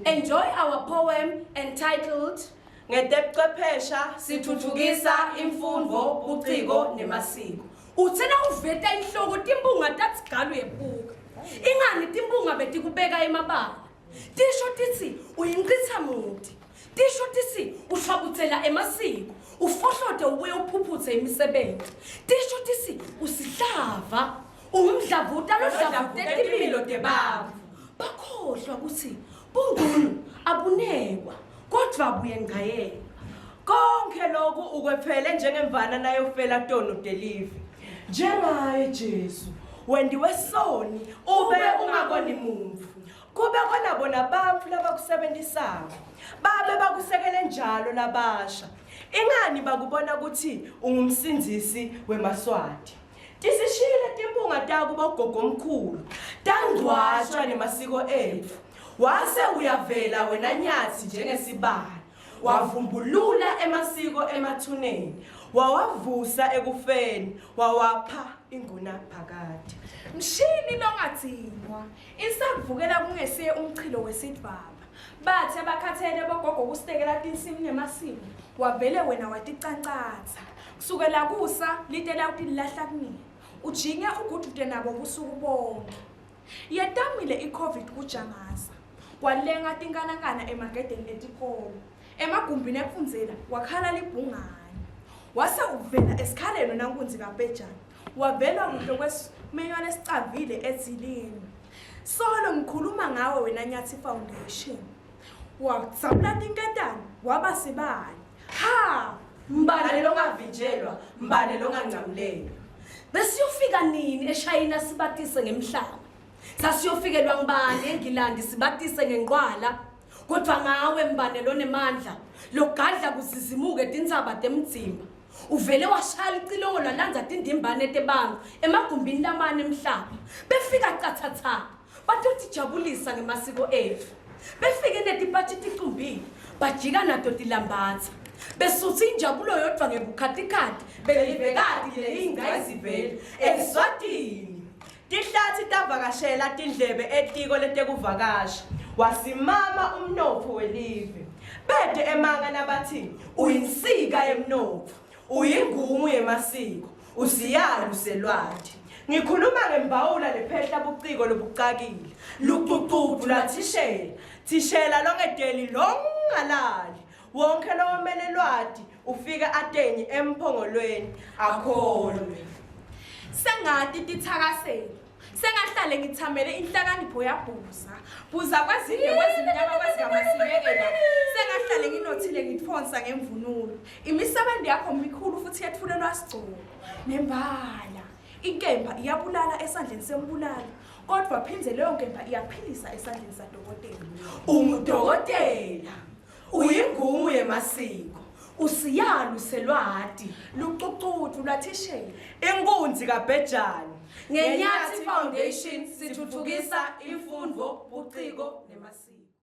Enjoy our poem entitled Ngetebuchwephesha sithuthukisa imfundo, ubuciko nemasiko. Uthena uveta inhloko timbunga tatsigalwe ebuka. Ingani timbunga betikubeka emabala. Tisho titsi uyinqitha muti. Tisho titsi ushwabuthela emasiko. Ufohlote ubuye uphuphuthe imisebenzi. Tisho titsi usihlava. Umdlavuta lodlavutela impilo tebantfu. Bakhohlwa kutsi bungunu abunekwa kodwa buyengayeka. Konke lokhu ukwephele njengemvana nayofela tono delivery. Njengaye Jesu wendiwe soni ube ungakoni muntu. Kube khona bona bantfu labakusebenzisayo. Babe bakusekele njalo labasha. Ingani bakubona ukuthi ungumsindisi weMaswati. Tisishile timbunga takuba gogo omkhulu. Tangcwashwa nemasiko ethu. Wase uyavela wena nyathi njengesibani. Wavumbulula emasiko emathuneni. Wawavusa ekufeni. Wawapha inguna phakade. Mshini longathingwa. Isakuvukela kungesiye umchilo wesidvaba. Bathi abakhathele bogogo kustekela tinsimu nemasiko. Wavele wena waticancatha. Kusukela kusa litela ukuthi lilahla kunini. Ujinge ugudute nabo busuku bonke. Yetamile iCovid kujangaza. Walenga tinkanakana emagedeni etikolo. Emagumbini ekufundela wakhala libhungane. Wase uvela esikhaleni nankunzi kaBhejane. Wavela kuhle kwesimenywane esicavile edzilini. Solo ngikhuluma ngawe wena Nyathi Foundation. Watsabula tinketane waba sibani. Ha! Mbane longavinjelwa, mbane longancamulelwa. Besiyofika nini eShayina sibatise ngemhlaba? Sasiyofikelwa ngibani eNgilandi sibatise ngenqwala? Kodwa ngawe mbane lonemandla, logadla kuzizimuke tintsaba temdzimba. Uvele washala icilongo lwalandza tindimbane tebantu emagumbini lamane emhlaba. Befika cathatha, batotijabulisa ngemasiko ethu. Befike netiphathi ticumbile, bajika nato tilambatsa. Besutsi injabulo yodwa ngebukhatikati, belibekati leyingayizivele eSwatini. Tihlathi tavakashela tindlebe etiko letekuvakasha. Wasimama umnotfo welive. Bede emanga nabathi uyinsika yemnotfo, uyingumu yemasiko, usiyalo selwati. Ngikhuluma ngembawula lephehla buciko lobucakile. Luququvu lwathishela, thishela longedeli longalali. Wonke lomele lwati ufika atenyi emphongolweni akholwe. Sengathi tithakasela. Sengahlale ngithamele inhlakanipho yaBhuza. Bhuza kwazile kwezinyama kwezikaMasikela. Sengahlale nginothile ngitfonsa ngemvunulo. Imisebenzi yakho mikhulu futhi yethulelwa sigcoko. Nembala. Inkemba iyabulala esandleni sembulali. Kodwa phindze leyo nkemba iyaphilisa esandleni sadokotela. Ungudokotela. Uyingumu yemasiko. Usiyalo selwati, luququdu lwathishela. Inkunzi kaBhejane. ngeNyathi Foundation sithuthukisa imfundo, ubuciko nemasiko.